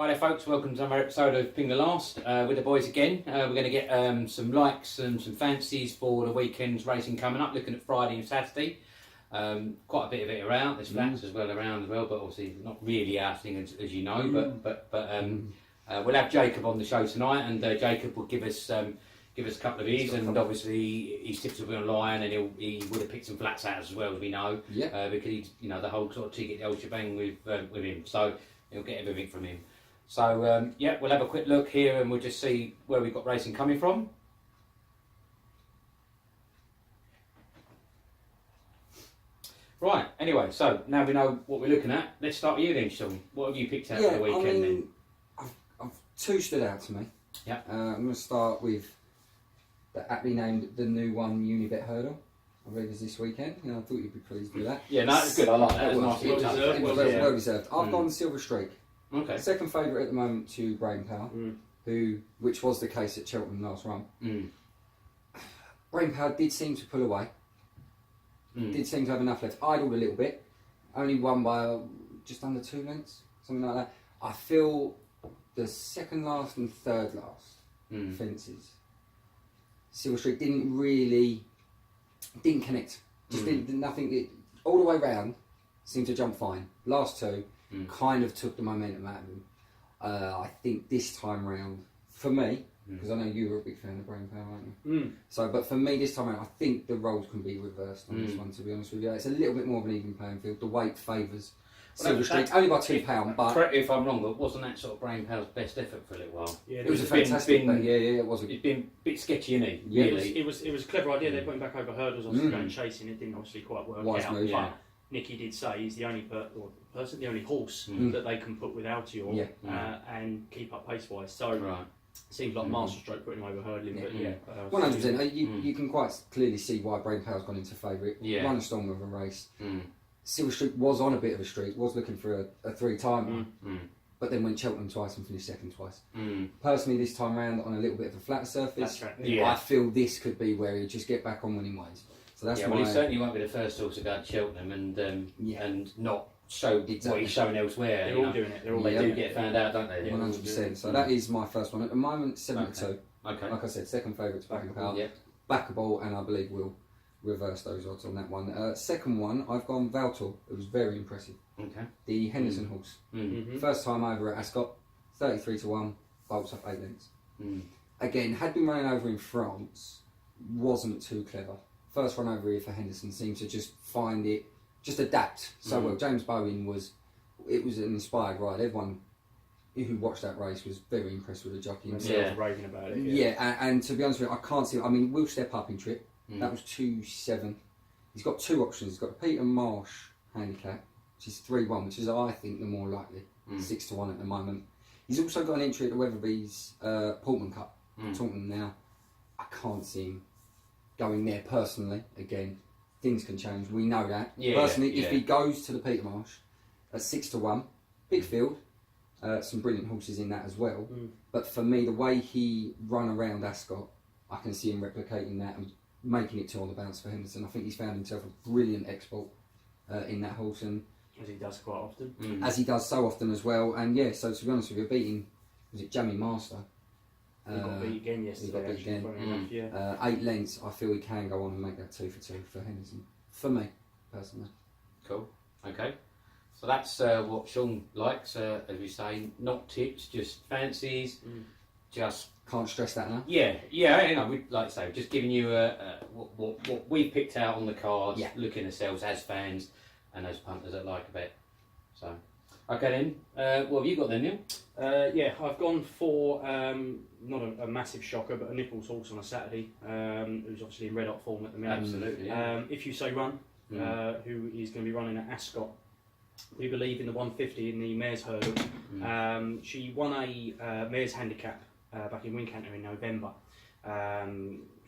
Hi there folks, welcome to another episode of Ping the Last with the boys again. We're going to get some likes and some fancies for the weekend's racing coming up, looking at Friday and Saturday. Quite a bit of it around, there's flats as well around as well, but obviously not really our thing as you know, but we'll have Jacob on the show tonight, and Jacob will give us a couple of his, and obviously his tips will be online, and he would have picked some flats out as well, as we know, because he's, you know, the whole sort of ticket, the old shebang with him, so he'll get everything from him. So yeah, we'll have a quick look here and we'll just see where we've got racing coming from. Right, anyway, so now we know what we're looking at. Let's start with you then, Sean. What have you picked out for the weekend then? I've two stood out to me. Yeah. I'm going to start with the aptly named the new one, Unibet Hurdle. I read this weekend. You know, I thought you'd be pleased with that. Yeah, no, it's good. I like that. Well deserved. I've gone Silver Streak. Okay. Second favourite at the moment to Brain Power, which was the case at Cheltenham last run. Brain Power did seem to pull away. Did seem to have enough left. Idled a little bit. Only won by just under 2 lengths, something like that. I feel the second last and third last fences, Silver Streak didn't connect. Just did nothing. All the way round, seemed to jump fine. Last two. Kind of took the momentum out of him. I think this time round, for me, because I know you were a big fan of Brain Power, aren't you? So, but for me this time round, I think the roles can be reversed on this one, to be honest with you. It's a little bit more of an even playing field. The weight favours Silver Streak, only by £2, but... Correct me if I'm wrong, but wasn't that sort of Brain Power's best effort for a little while? Yeah, it was a fantastic... it was. It's been a bit sketchy, isn't it? Yeah, really. It was a clever idea. They put him back over hurdles, obviously going chasing. It didn't obviously quite work out. Move, but Nicky did say he's the only the only horse that they can put with Altior and keep up pace wise. So it seems like masterstroke putting him over hurdling, but 100%. You can quite clearly see why Brain Power's gone into favourite. Run a storm of a race. Silver Streak was on a bit of a streak, was looking for a 3-timer, but then went Cheltenham twice and finished second twice. Personally, this time round on a little bit of a flatter surface, I feel this could be where he'd just get back on winning ways. So that's well, he certainly won't be the first horse to go to Cheltenham and not show what he's showing elsewhere. They're all doing it. They do get found out, don't they? 100%. So that is my first one. At the moment, 7-2. Okay. Like I said, second favourite to Brain Power. Backable, and I believe we'll reverse those odds on that one. Second one, I've gone Altior. It was very impressive. Okay. The Henderson horse. First time over at Ascot, 33-1, bolts up 8 lengths. Again, had been running over in France, wasn't too clever. First run over here for Henderson seemed to just find it, just adapt so well. James Bowen was an inspired ride. Everyone who watched that race was very impressed with the jockey himself. Raving about it. And to be honest with you, I can't see. I mean, we'll step up in trip. That was 2-7. He's got two options. He's got the Peter Marsh handicap, which is 3-1, which is I think the more likely, 6-1 at the moment. He's also got an entry at the Weatherby's Portman Cup, Taunton now. I can't see him going there personally. Again, things can change. We know that. Personally, if he goes to the Peter Marsh at 6-1, big field, some brilliant horses in that as well. But for me, the way he run around Ascot, I can see him replicating that and making it 2 on the bounce for Henderson. I think he's found himself a brilliant export in that horse, and as he does quite often. As he does so often as well. And so to be honest with you, beating, was it Jamie Master? He got beat again yesterday. He got beat again. 8 lengths, I feel he can go on and make that 2 for 2 for Henderson. For me, personally. Cool. Okay. So that's what Sean likes, as we say, not tips, just fancies, just... Can't stress that enough. You know, we'd like to say, just giving you what we've picked out on the cards, looking at ourselves as fans and those punters that like a bet. So, okay then, what have you got then, Neil? I've gone for not a massive shocker, but a Nichols horse on a Saturday, who's obviously in red hot form at the minute. Absolutely. If You Say Run, who is going to be running at Ascot. We believe in the 150 in the mares hurdle. She won a mares handicap back in Wincanter in November.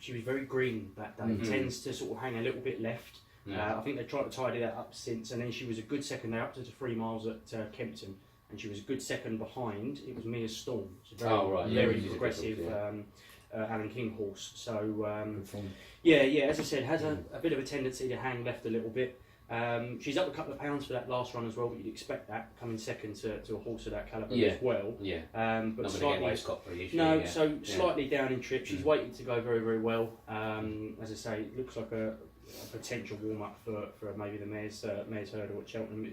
She was very green that day. Tends to sort of hang a little bit left. I think they tried to tidy that up since, and then she was a good second there up to 3 miles at Kempton, and she was a good second behind. It was Mia Storm. It's a very progressive Alan King horse. So as I said, has a bit of a tendency to hang left a little bit. She's up a couple of pounds for that last run as well, but you'd expect that coming second to a horse of that calibre Yeah. as well. Yeah. But Not slightly, Scot-free, usually, no, yeah. so slightly down in trip. She's waiting to go very, very well. As I say, it looks like a potential warm up for maybe the mare's hurdle at Cheltenham.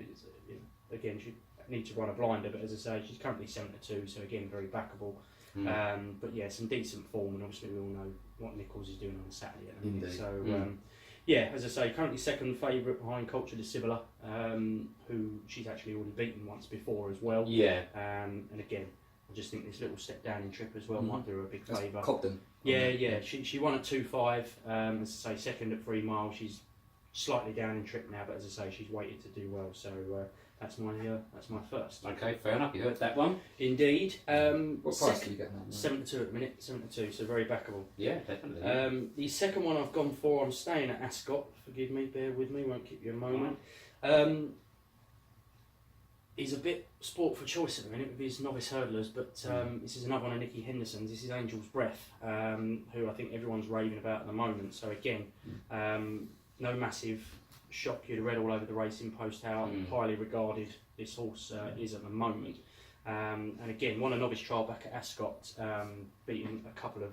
Again, she needs to run a blinder, but as I say, she's currently 7-2, so again, very backable. But yeah, some decent form, and obviously we all know what Nichols is doing on Saturday at the minute. Indeed. So yeah, as I say, currently second favourite behind Culture de Cibula, who she's actually already beaten once before as well. Yeah. And again, I just think this little step down in trip as well might do her a big favour. Cobden. Yeah. She won at 2.5. As I say, second at 3 miles. She's slightly down in trip now, but as I say, she's waited to do well. So that's my first. Okay, fair enough. You heard that one? Indeed. What price do you get now? 7-2 at the minute. 7-2, so very backable. Yeah, definitely. The second one I've gone for, I'm staying at Ascot. Forgive me, bear with me, won't keep you a moment. He's a bit sport for choice at the minute with his novice hurdlers, but this is another one of Nicky Henderson's. This is Angel's Breath, who I think everyone's raving about at the moment. So again, no massive shock. You'd have read all over the racing post how highly regarded this horse is at the moment. And again, won a novice trial back at Ascot, beating a couple of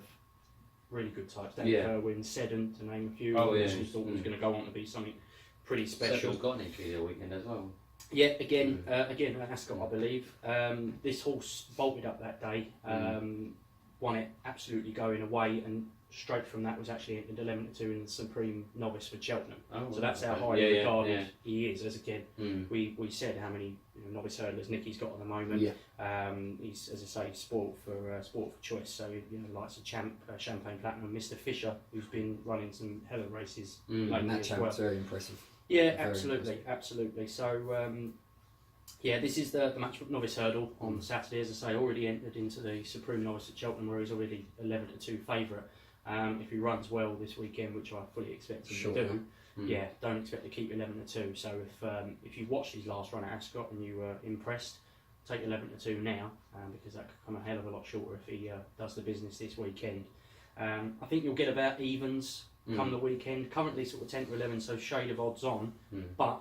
really good types. Dan Kerwin, Seddon, to name a few. We thought was going to go on to be something pretty special. Seddon's got an entry the weekend as well. Yeah, again at Ascot, I believe. This horse bolted up that day, won it absolutely going away, and straight from that was actually an 11-2 in the Supreme Novice for Cheltenham. So that's how highly regarded he is. As again, we said how many novice hurdlers Nicky's got at the moment. He's, as I say, sport for choice. So likes a Champagne Platinum, Mr. Fisher, who's been running some hell of races lately That as champ's well. very impressive. Yeah, absolutely. So, this is the match novice hurdle on Saturday. As I say, already entered into the Supreme Novice at Cheltenham, where he's already 11-2 favourite. If he runs well this weekend, which I fully expect him to do, don't expect to keep 11-2. So if you watched his last run at Ascot and you were impressed, take 11-2 now, because that could come a hell of a lot shorter if he does the business this weekend. I think you'll get about evens come the weekend. Currently sort of 10 to 11, so shade of odds on. But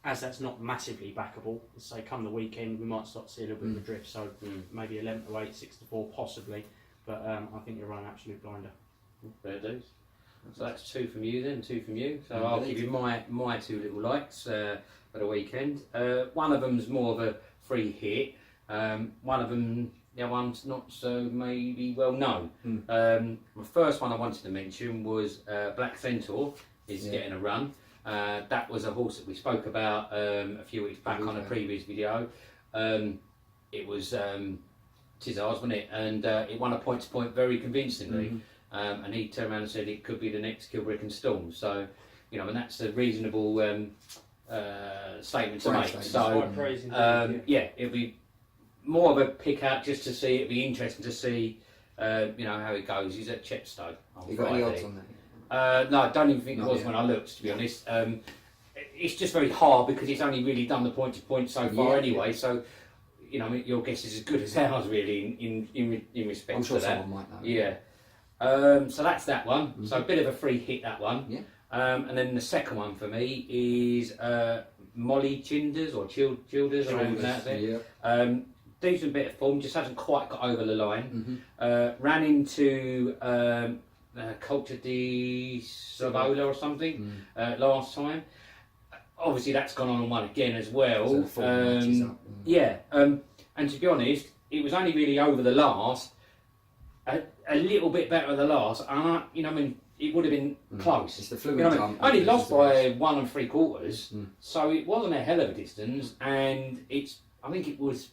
as that's not massively backable, say come the weekend, we might start to see a little bit of a drift. So maybe 11 to 8, 6 to 4, possibly. But I think you'll run an absolute blinder. Fair dues. So that's 2 from you then, 2 from you. So I'll give you my 2 little likes for the weekend. One of them's more of a free hit. One of them, the other one's not so maybe well known. The first one I wanted to mention was Black Centaur is getting a run. That was a horse that we spoke about a few weeks back on a previous video. It was Tizar's, wasn't it? And it won a point-to-point very convincingly. And he turned around and said it could be the next Kilbrick and Storm. So, and that's a reasonable statement to make. So, it'll be more of a pick out just to see. It'll be interesting to see, how it goes. He's at Chepstow on You Friday. got any odds on that? No, I don't even think it was when I looked, to be honest. It's just very hard because it's only really done the point-to-point so far anyway. So, your guess is as good as ours, really, in respect I'm sure to that. someone might know. Yeah. So that's that one. So a bit of a free hit, that one. Yeah. And then the second one for me is Molly Childers or Childers, or anything like that. Decent bit of form, just hasn't quite got over the line. Ran into Culture de Savola or something last time. Obviously, that's gone on and won again as well. So the form matches up. And to be honest, it was only really over the last. A little bit better at the last, it would have been close. It's the fluid jump. Only lost by 1 3/4, so it wasn't a hell of a distance, and I think it was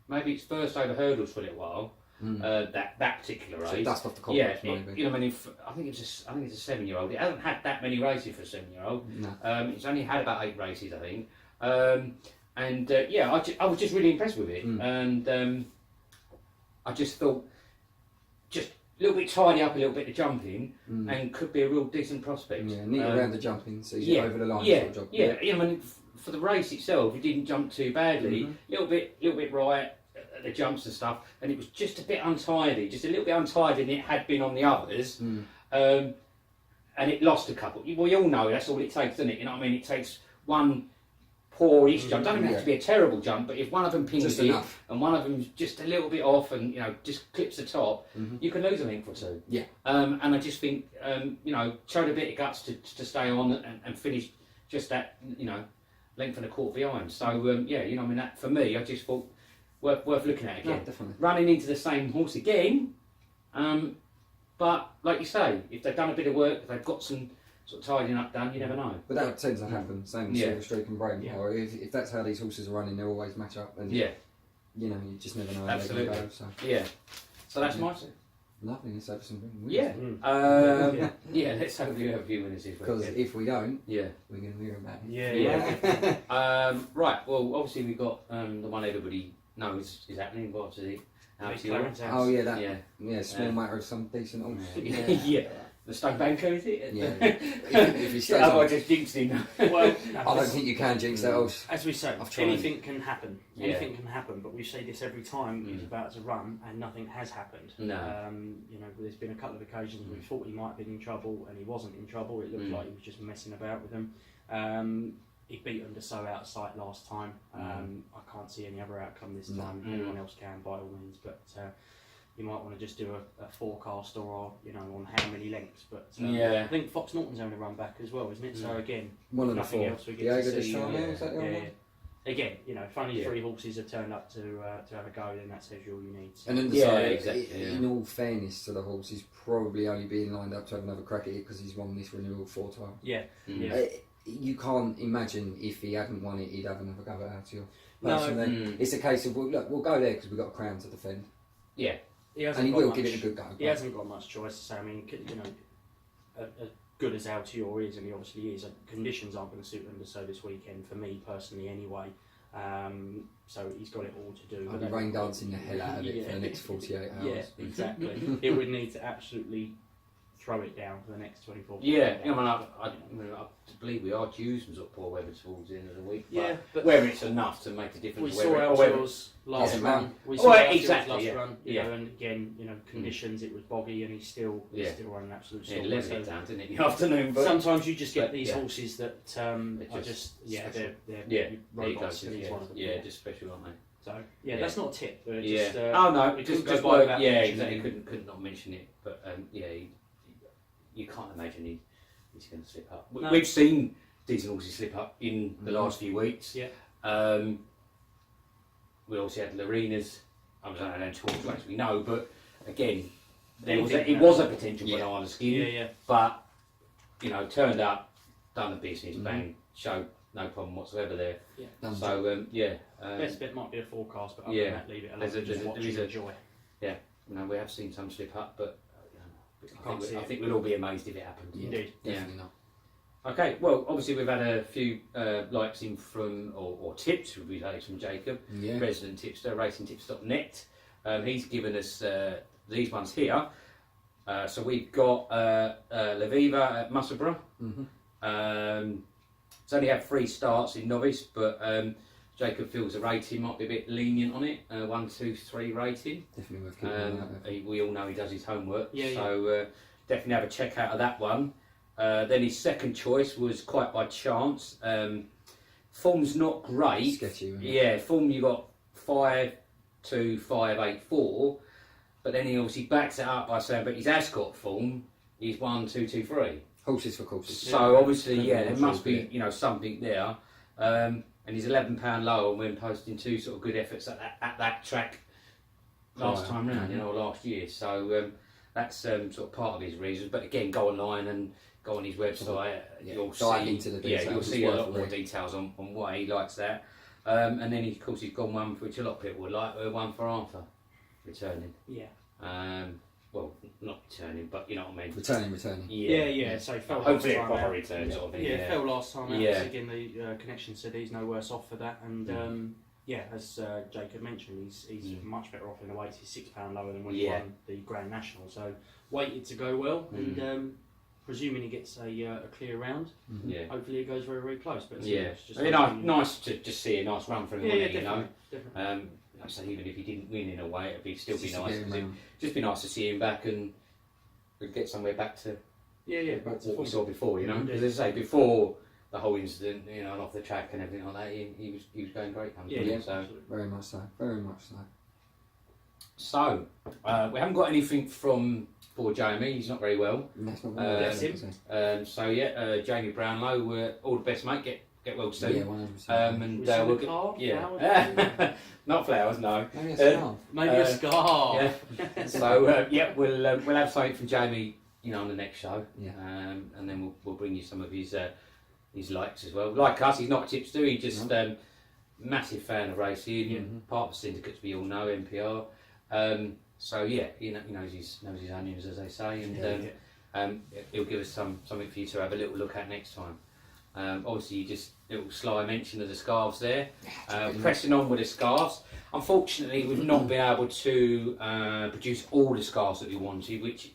maybe its first over hurdles for a little while. That particular race. So dust off the cobwebs, maybe. I think it's a 7-year-old. It hasn't had that many races for a 7-year-old. No. It's only had about 8 races, I think. I was just really impressed with it, and I just thought. Just a little bit tidy up, a little bit of jumping, and could be a real decent prospect. Yeah, neat around the jumping, so you get over the line sort of job. Yeah. For the race itself, it didn't jump too badly. Little bit right at the jumps and stuff, and it was just a bit untidy, just a little bit untidy than it had been on the others. and it lost a couple. Well, you all know that's all it takes, doesn't it? You know what I mean? It takes one poor-ish jump. Doesn't even have to be a terrible jump, but if one of them pings it and one of them's just a little bit off and just clips the top, you can lose a length or two. Yeah. And I just think showed a bit of guts to stay on and finish just that length and a quarter behind. So that for me, I just thought worth looking at again. No, definitely. Running into the same horse again, but like you say, if they've done a bit of work, if they've got some sort of tidying up done, you never know. But that tends to happen. Same with Silver Streak and Brain. Yeah. Or if that's how these horses are running, they'll always match up. And you just never know how they're going to go. So. Yeah. So that's my two. Lovely. Let's have some winners. Yeah. Let's hope we have a few winners this week. Because if we don't, we're going to hear about it. Yeah. Right. Well, obviously we've got the one everybody knows is happening. But obviously, Clarence House. Oh yeah, small matter of some decent horse. Yeah. The Stone Banker, is it? Yeah. if he stays I on. just jinxed him. Well, I don't think you can jinx that horse. as we say, I've tried. anything can happen. Yeah. Anything can happen, but we say this every time he's about to run, and nothing has happened. No. There's been a couple of occasions we thought he might have been in trouble, and he wasn't in trouble. It looked like he was just messing about with them. He beat under so out of sight last time. I can't see any other outcome this time. Anyone else can, by all means, but. You might want to just do a forecast or on how many lengths, but I think Fox Norton's having a run back as well, isn't it? So again, one of the nothing four. else we get to see. Is that the other one? Again, if only 3 horses have turned up to have a go, then that says you all you need. So. And then exactly. In all fairness to the horse, he's probably only being lined up to have another crack at it because he's won this renewal 4 times. Yeah. You can't imagine if he hadn't won it, he'd have another go at Altior. No. It's a case of we'll go there because we've got a crown to defend. Yeah. And he will give it a good go. He hasn't got much choice to say. I mean, as good as Altior is, and he obviously is, conditions aren't going to suit him so this weekend, for me personally anyway. So he's got it all to do. I'll be rain dancing the hell out of it for the next 48 hours. Yeah, exactly. It would need to absolutely throw it down for the next 24 hours. Yeah, I believe we are due some sort of poor weather towards the end of the week. Yeah, but whether it's enough to make a difference. We saw Altior's last run. And again, conditions. It was boggy, and he's still running absolute storm. Left it down, didn't it, in the afternoon? But sometimes you just get these horses that are just they're robots, and he's one of them. Yeah, just special, aren't they? So that's not a tip. But Just, it just work. Yeah, exactly. Couldn't not mention it, but you can't imagine he's going to slip up. No. We've seen decent horses slip up in the last few weeks. Yeah. We also had Lorena's. I don't know how much we know, but again, it was a potential banana skin. Yeah. But turned up, done the business, bang, showed no problem whatsoever there. Yeah. So best bet might be a forecast, but other than that, leave it alone. Just watch and enjoy. Yeah. We have seen some slip up, but I think we'll all be amazed if it happens. Indeed. Definitely not. Okay, well, obviously we've had a few likes in from, or tips we've had from Jacob, President Tipster, racingtips.net. He's given us these ones here. So we've got La Viva at Musselburgh. It's only had 3 starts in novice, but Jacob feels the rating might be a bit lenient on it. 1, 2, 3 rating. Definitely worth keeping an eye on. We all know he does his homework, Yeah, so definitely have a check out of that one. Then his second choice was quite by chance. Form's not great. Sketchy, isn't it? Yeah, form you got 5, 2, 5, 8, 4, but then he obviously backs it up by saying, but his Ascot form is 1, 2, 2, 3. Horses for courses. So obviously, there must be something there. And he's £11 lower when posting 2 sort of good efforts at that track last time round, last year. So that's sort of part of his reasons. But again, go online and go on his website. You'll see into the details. you'll see a lot more details on why he likes that. And then of course he's gone one which a lot of people would like, one for Arthur returning. Yeah. Well, not returning, but you know what I mean. Returning. Yeah. So fell hopefully a last time proper out. return sort of thing. Yeah, fell last time out. Yeah. So again, the connection said he's no worse off for that, and as Jacob mentioned, he's much better off in the weights. He's £6 lower than when he won the Grand National. So weighted to go well, and presuming he gets a clear round, hopefully it goes very, very close. But it's just nice to just see a nice run from him. Definitely. So even if he didn't win in a way, it'd still be nice. Just be nice to see him back and get somewhere back to Yeah. what we saw before, you know. Because as I say, before the whole incident, you know, and off the track and everything like that, he was going great. Yeah, so very much so. Very much so. So we haven't got anything from poor Jamie. He's not very well. That's not That's him. So yeah, Jamie Brownlow, all the best, mate. Get well soon. Yeah, 100%. And we'll get card, yeah, not flowers, no. Maybe a scarf. Maybe a scarf. Yeah. So yeah, we'll have something from Jamie, you know, on the next show. Yeah. And then we'll bring you some of his likes as well. Like us, he's not a tipster. He's just massive fan of racing. Part of the syndicates we all know, NPR. So yeah, he knows his onions, as they say, and he'll give us something for you to have a little look at next time. Obviously, just a little sly mention of the scarves there. Pressing on with the scarves. Unfortunately, we've not been able to produce all the scarves that we wanted, which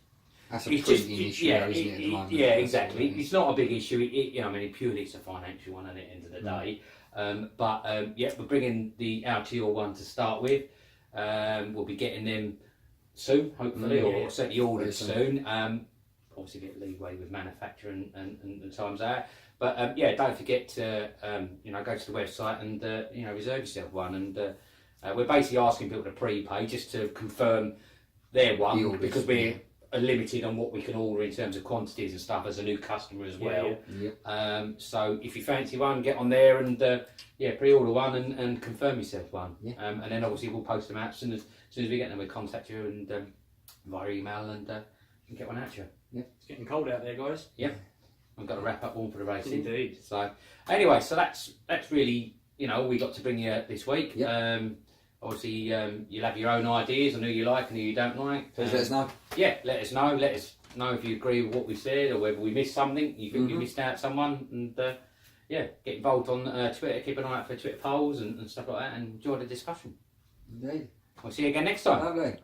that's a it's printing issue, isn't it, at the moment? Yeah, exactly. It's not a big issue. You know, I mean, purely it's a financial one at the end of the day. But yeah, we're bringing the Altior one to start with. We'll be getting them soon, hopefully, or certainly ordered soon. Obviously, get leeway with manufacture and the times out. But yeah, don't forget to go to the website and reserve yourself one. And we're basically asking people to prepay just to confirm their one orders, because we're limited on what we can order in terms of quantities and stuff as a new customer as well. So if you fancy one, get on there and pre-order one and confirm yourself one. And then obviously we'll post them out as soon as we get them. We'll contact you and via email and get one out to you. It's getting cold out there, guys. I've got to wrap up one for the racing. Indeed. So anyway, so that's really all we got to bring you this week. Obviously, you'll have your own ideas on who you like and who you don't like. Please let us know. Yeah, let us know. Let us know if you agree with what we said or whether we missed something. You think we missed out someone. And get involved on Twitter. Keep an eye out for Twitter polls and stuff like that. And enjoy the discussion. Indeed. We'll see you again next time. Lovely.